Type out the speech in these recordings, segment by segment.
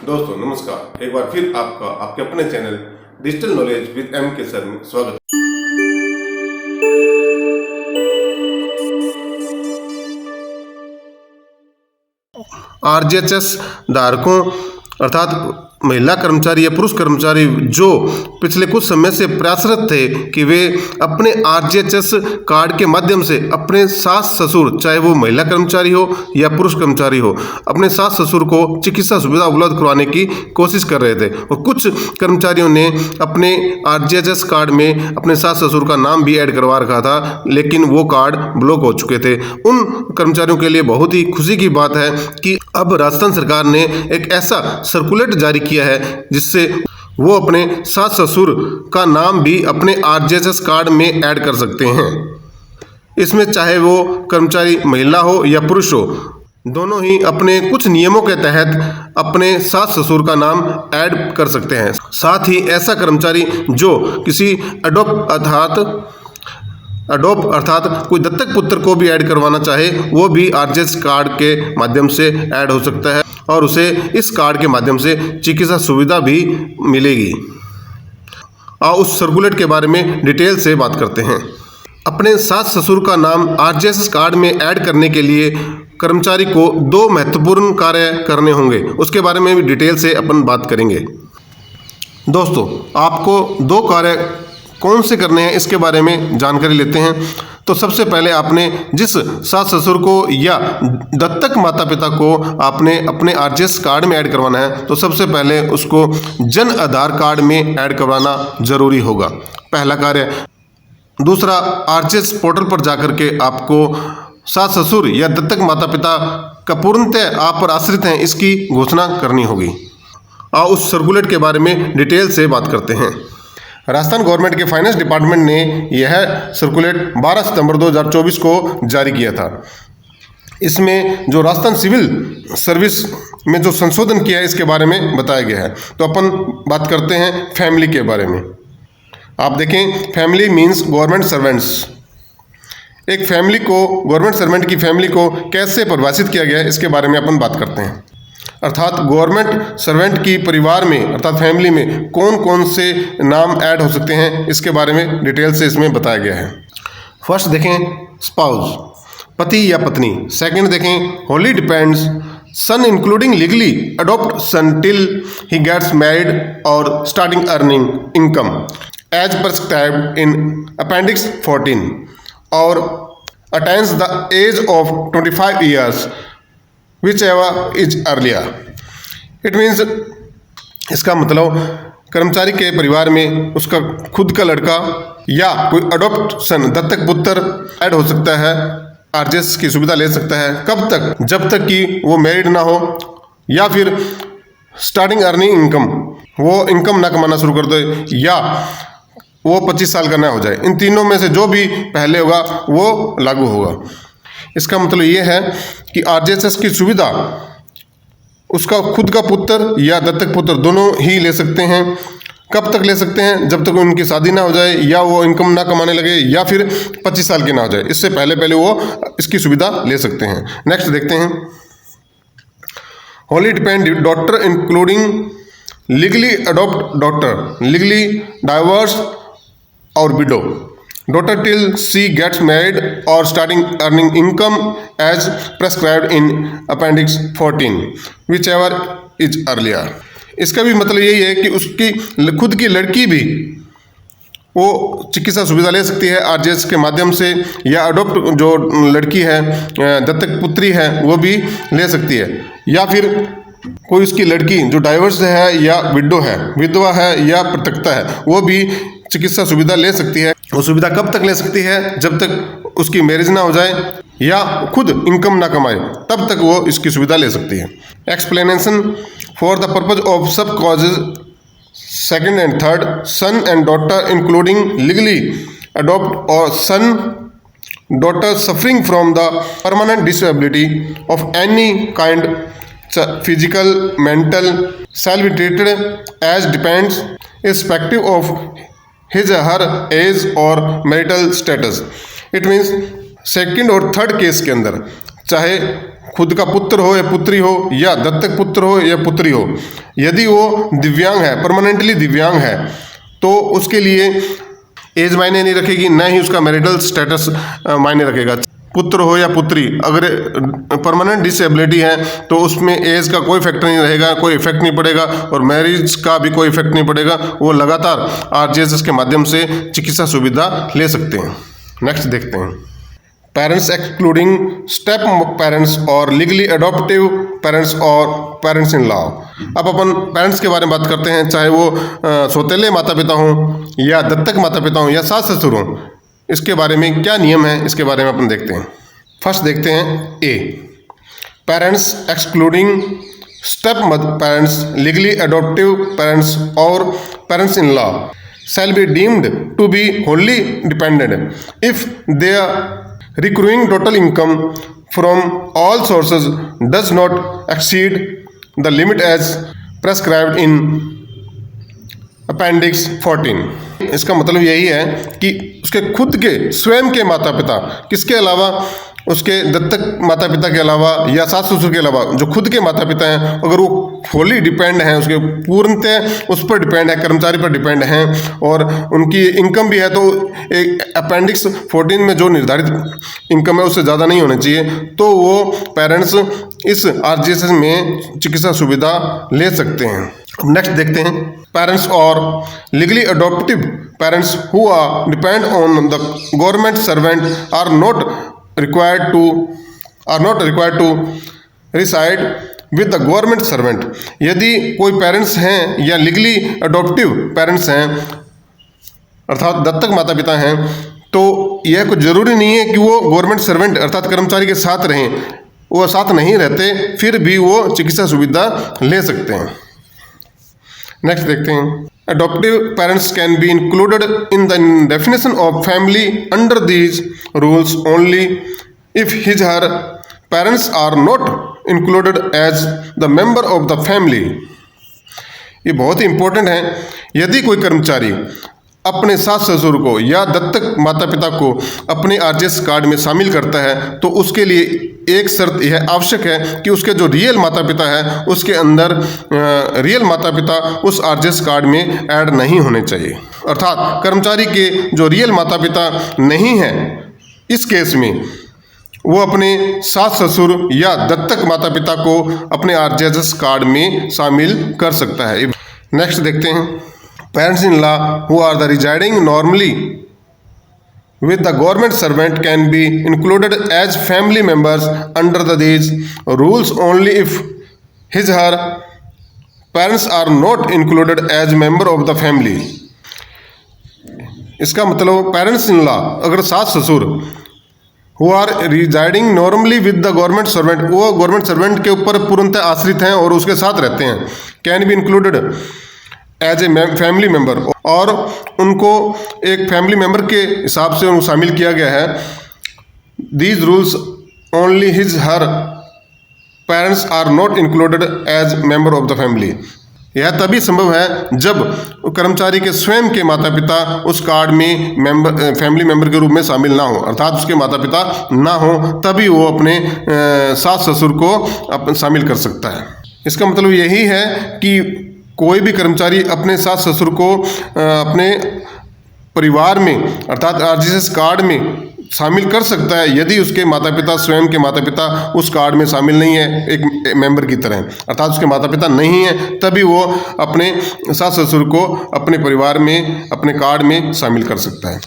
दोस्तों नमस्कार, एक बार फिर आपका आपके अपने channel digital knowledge with M K sir में स्वागत। आरजीएचएस धारकों अर्थात महिला कर्मचारी या पुरुष कर्मचारी जो पिछले कुछ समय से प्रयासरत थे कि वे अपने आरजीएचएस कार्ड के माध्यम से अपने सास ससुर, चाहे वो महिला कर्मचारी हो या पुरुष कर्मचारी हो, अपने सास ससुर को चिकित्सा सुविधा उपलब्ध करवाने की कोशिश कर रहे थे। और कुछ कर्मचारियों ने अपने आरजीएचएस कार्ड में अपने सास ससुर का नाम भी ऐड करवा रखा था, लेकिन वो कार्ड ब्लॉक हो चुके थे। उन कर्मचारियों के लिए बहुत ही खुशी की बात है कि अब राजस्थान सरकार ने एक ऐसा सर्कुलेट जारी किया है जिससे वो अपने सास ससुर का नाम भी अपने आरजीएचएस कार्ड में ऐड कर सकते हैं। इसमें चाहे वो कर्मचारी महिला हो या पुरुष हो, दोनों ही अपने कुछ नियमों के तहत अपने सास ससुर का नाम ऐड कर सकते हैं। साथ ही ऐसा कर्मचारी जो किसी अडोप अर्थात कोई दत्तक पुत्र को भी ऐड करवाना चाहे, वो भी आरजीएचएस कार्ड के माध्यम से ऐड हो सकता है और उसे इस कार्ड के माध्यम से चिकित्सा सुविधा भी मिलेगी। आओ उस सर्कुलेट के बारे में डिटेल से बात करते हैं। अपने सास ससुर का नाम आरजीएचएस कार्ड में ऐड करने के लिए कर्मचारी को 2 महत्वपूर्ण कार्य करने होंगे, उसके बारे में भी डिटेल से अपन बात करेंगे। दोस्तों, आपको 2 कार्य कौन से करने हैं इसके बारे में जानकारी लेते हैं। तो सबसे पहले आपने जिस सास ससुर को या दत्तक माता पिता को आपने अपने आरजीएचएस कार्ड में ऐड करवाना है, तो सबसे पहले उसको जन आधार कार्ड में ऐड करवाना जरूरी होगा, पहला कार्य। दूसरा, आरजीएचएस पोर्टल पर जाकर के आपको सास ससुर या दत्तक माता पिता का पूर्णतः आप पर आश्रित हैं इसकी घोषणा करनी होगी। आओ उस सर्कुलेट के बारे में डिटेल से बात करते हैं। राजस्थान गवर्नमेंट के फाइनेंस डिपार्टमेंट ने यह सर्कुलेट 12 सितंबर 2024 को जारी किया था। इसमें जो राजस्थान सिविल सर्विस में जो संशोधन किया है इसके बारे में बताया गया है। तो अपन बात करते हैं फैमिली के बारे में। आप देखें, फैमिली मीन्स गवर्नमेंट सर्वेंट्स। एक फैमिली को, गवर्नमेंट सर्वेंट की फैमिली को कैसे परिभाषित किया गया है इसके बारे में अपन बात करते हैं। अर्थात गवर्नमेंट सर्वेंट की परिवार में अर्थात फैमिली में कौन कौन से नाम ऐड हो सकते हैं इसके बारे में डिटेल से इसमें बताया गया है। फर्स्ट देखें स्पाउस, पति या पत्नी। सेकंड देखें wholly depends, son including legally adopt son till he gets married और starting earning income as prescribed in appendix 14 और attains the age of 25 years whichever is earlier। It means, इसका मतलब कर्मचारी के परिवार में उसका खुद का लड़का या कोई अडॉप्शन दत्तक पुत्र ऐड हो सकता है, आरजीएचएस की सुविधा ले सकता है। कब तक? जब तक कि वो मैरिड ना हो या फिर स्टार्टिंग अर्निंग इनकम, वो इनकम ना कमाना शुरू कर दे, या वो 25 साल का ना हो जाए। इन तीनों में से जो भी पहले होगा वो लागू होगा। इसका मतलब ये है कि आरजीएचएस की सुविधा उसका खुद का पुत्र या दत्तक पुत्र दोनों ही ले सकते हैं। कब तक ले सकते हैं? जब तक उनकी शादी ना हो जाए या वो इनकम ना कमाने लगे या फिर 25 साल के ना हो जाए। इससे पहले वो इसकी सुविधा ले सकते हैं। नेक्स्ट देखते हैं, Holi depend daughter including legally adopt daughter, legally diverse और window, daughter till she gets married or starting earning income as prescribed in appendix 14 whichever is earlier। इसका भी मतलब यही है कि उसकी खुद की लड़की भी वो चिकित्सा सुविधा ले सकती है आरजीएचएस के माध्यम से, या अडॉप्ट जो लड़की है दत्तक पुत्री है वो भी ले सकती है, या फिर कोई उसकी लड़की जो डाइवर्स है या विडो है, विधवा है या पृथकता है, वो भी चिकित्सा सुविधा ले सकती है। वो सुविधा कब तक ले सकती है? जब तक उसकी मैरिज ना हो जाए या खुद इनकम ना कमाए, तब तक वो इसकी सुविधा ले सकती है। Explanation, for the purpose of sub clauses second and third, son and daughter including legally adopt और son daughter suffering from the permanent disability of any kind, physical mental, shall be treated as depends irrespective of his or her age और marital status। It means second और third case के अंदर चाहे खुद का पुत्र हो या पुत्री हो, या दत्तक पुत्र हो या पुत्री हो, यदि वो दिव्यांग है, परमानेंटली दिव्यांग है, तो उसके लिए एज मायने नहीं रखेगी, न ही उसका मैरिटल स्टेटस मायने रखेगा। पुत्र हो या पुत्री, अगर परमानेंट डिसेबिलिटी है तो उसमें एज का कोई फैक्टर नहीं रहेगा, कोई इफेक्ट नहीं पड़ेगा, और मैरिज का भी कोई इफेक्ट नहीं पड़ेगा। वो लगातार आरजीएसएस के माध्यम से चिकित्सा सुविधा ले सकते हैं। नेक्स्ट देखते हैं, पेरेंट्स एक्सक्लूडिंग स्टेप पेरेंट्स और लीगली अडॉप्टिव पेरेंट्स और पेरेंट्स इन लॉ। अब अपन पेरेंट्स के बारे में बात करते हैं, चाहे वो सौतेले माता पिता हों या दत्तक माता पिता हों या सास ससुर हों। इसके बारे में क्या नियम है, इसके बारे में अपन देखते हैं। फर्स्ट देखते हैं A, parents excluding step parents, legally adoptive parents और parents in law shall be deemed to be wholly dependent if their recurring total income from all sources does not exceed the limit as prescribed in appendix 14। इसका मतलब यही है कि उसके खुद के स्वयं के माता पिता, किसके अलावा, उसके दत्तक माता पिता के अलावा या सास ससुर के अलावा जो खुद के माता पिता हैं, अगर वो फुली डिपेंड हैं, उसके पूर्णतः उस पर डिपेंड है, कर्मचारी पर डिपेंड हैं और उनकी इनकम भी है, तो एक अपेंडिक्स 14 में जो निर्धारित इनकम है उससे ज़्यादा नहीं होनी चाहिए, तो वो पेरेंट्स इस आरजीएसएस में चिकित्सा सुविधा ले सकते हैं। अब नेक्स्ट देखते हैं, पेरेंट्स और legally adoptive parents who are depend on the government servant are not required to reside with the government servant। यदि कोई पेरेंट्स हैं या लीगली अडॉप्टिव पेरेंट्स हैं अर्थात दत्तक माता पिता हैं, तो यह कुछ ज़रूरी नहीं है कि वो गवर्नमेंट सर्वेंट अर्थात कर्मचारी के साथ रहें, वो साथ नहीं रहते फिर भी वो चिकित्सा सुविधा ले सकते हैं। नेक्स्ट देखते हैं, adoptive parents can be included in the definition of family under these rules only if his her parents are not included as the member of the family। ये बहुत ही इम्पोर्टेंट है। यदि कोई कर्मचारी अपने सास ससुर को या दत्तक माता पिता को अपने आरजीएस कार्ड में शामिल करता है, तो उसके लिए एक शर्त यह आवश्यक है कि उसके जो रियल माता पिता है उसके अंदर रियल माता पिता उस आरजीएस कार्ड में ऐड नहीं होने चाहिए। अर्थात कर्मचारी के जो रियल माता पिता नहीं हैं, इस केस में वो अपने सास ससुर या दत्तक माता पिता को अपने आरजीएस कार्ड में शामिल कर सकता है। नेक्स्ट देखते हैं, parents in law who are the residing normally with the government servant can be included as family members under these rules only if his her parents are not included as member of the family। इसका मतलब parents in law अगर सास ससुर who are residing normally with the government servant, वो government servant के ऊपर पूर्णतः आश्रित हैं और उसके साथ रहते हैं, can be included as a family member, और उनको एक फैमिली मेम्बर के हिसाब से उनको शामिल किया गया है। These rules only his her parents are not included as member of the family. यह तभी संभव है जब कर्मचारी के स्वयं के माता पिता उस कार्ड में फैमिली मेंबर के रूप में शामिल ना हो, अर्थात उसके माता पिता ना हो, तभी वो अपने सास ससुर को शामिल कर सकता है। इसका मतलब यही है कि कोई भी कर्मचारी अपने सास ससुर को अपने परिवार में अर्थात आरजीएस कार्ड में शामिल कर सकता है यदि उसके माता पिता स्वयं के माता पिता उस कार्ड में शामिल नहीं है एक मेंबर की तरह, अर्थात उसके माता पिता नहीं है, तभी वो अपने सास ससुर को अपने परिवार में अपने कार्ड में शामिल कर सकता है।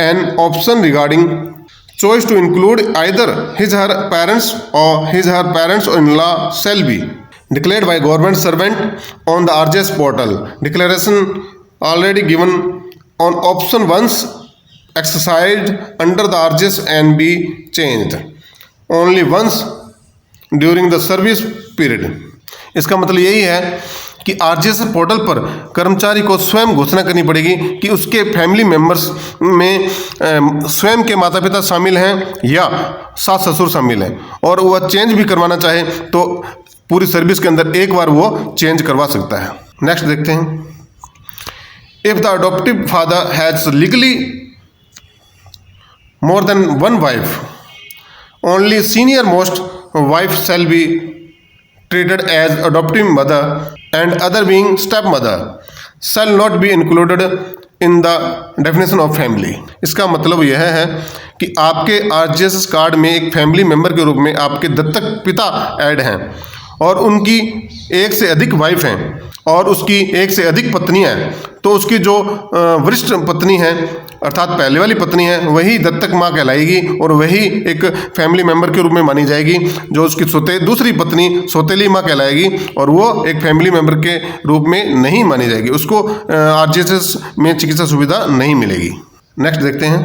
An option regarding choice to include either his her parents और his her parents in law shall be declared by government servant on the RGS portal। Declaration already given on option once exercised under the RGS and be changed only once during the service period। इसका मतलब यही है कि RGS portal पर कर्मचारी को स्वयं घोषणा करनी पड़ेगी कि उसके फैमिली मेंबर्स में स्वयं के माता पिता शामिल हैं या सास ससुर शामिल हैं, और वह चेंज भी करवाना चाहे तो पूरी सर्विस के अंदर एक बार वो चेंज करवा सकता है। नेक्स्ट देखते हैं, if the adoptive father has legally more than one wife only senior most wife shall be treated as adoptive mother and other being stepmother shall not be included in the definition of family। इसका मतलब यह है कि आपके RGS card में एक family member के रूप में आपके दत्तक पिता ऐड हैं और उनकी एक से अधिक वाइफ हैं और उसकी एक से अधिक पत्नियां हैं, तो उसकी जो वरिष्ठ पत्नी है अर्थात पहले वाली पत्नी है वही दत्तक माँ कहलाएगी और वही एक फैमिली मेंबर के रूप में मानी जाएगी। जो उसकी दूसरी पत्नी सौतेली माँ कहलाएगी और वो एक फैमिली मेंबर के रूप में नहीं मानी जाएगी, उसको आरजीएस में चिकित्सा सुविधा नहीं मिलेगी। नेक्स्ट देखते हैं,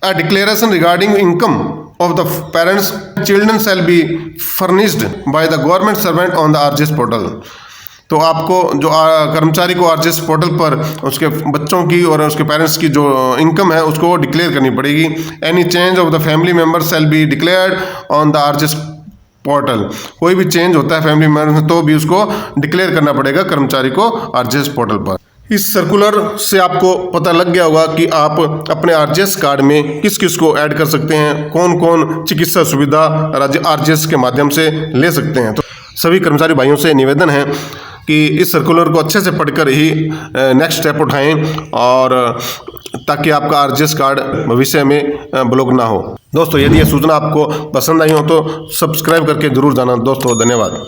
a declaration regarding income of the parents children shall be furnished by the government servant on the RGS portal. तो आपको जो कर्मचारी को आरजीएस पोर्टल पर उसके बच्चों की और उसके पेरेंट्स की जो इनकम है उसको डिक्लेयर करनी पड़ेगी। Any change of the family member shall be declared on the RGS portal. कोई भी चेंज होता है फैमिली मेंबर में तो भी उसको डिक्लेयर करना पड़ेगा कर्मचारी को आरजीएस पोर्टल पर। इस सर्कुलर से आपको पता लग गया होगा कि आप अपने आरजीएस कार्ड में किस किस को ऐड कर सकते हैं, कौन कौन चिकित्सा सुविधा आरजीएस के माध्यम से ले सकते हैं। तो सभी कर्मचारी भाइयों से निवेदन है कि इस सर्कुलर को अच्छे से पढ़कर ही नेक्स्ट स्टेप उठाएं और ताकि आपका आरजीएस कार्ड भविष्य में ब्लॉक ना हो। दोस्तों यदि यह सूचना आपको पसंद आई हो तो सब्सक्राइब करके जरूर जाना। दोस्तों धन्यवाद।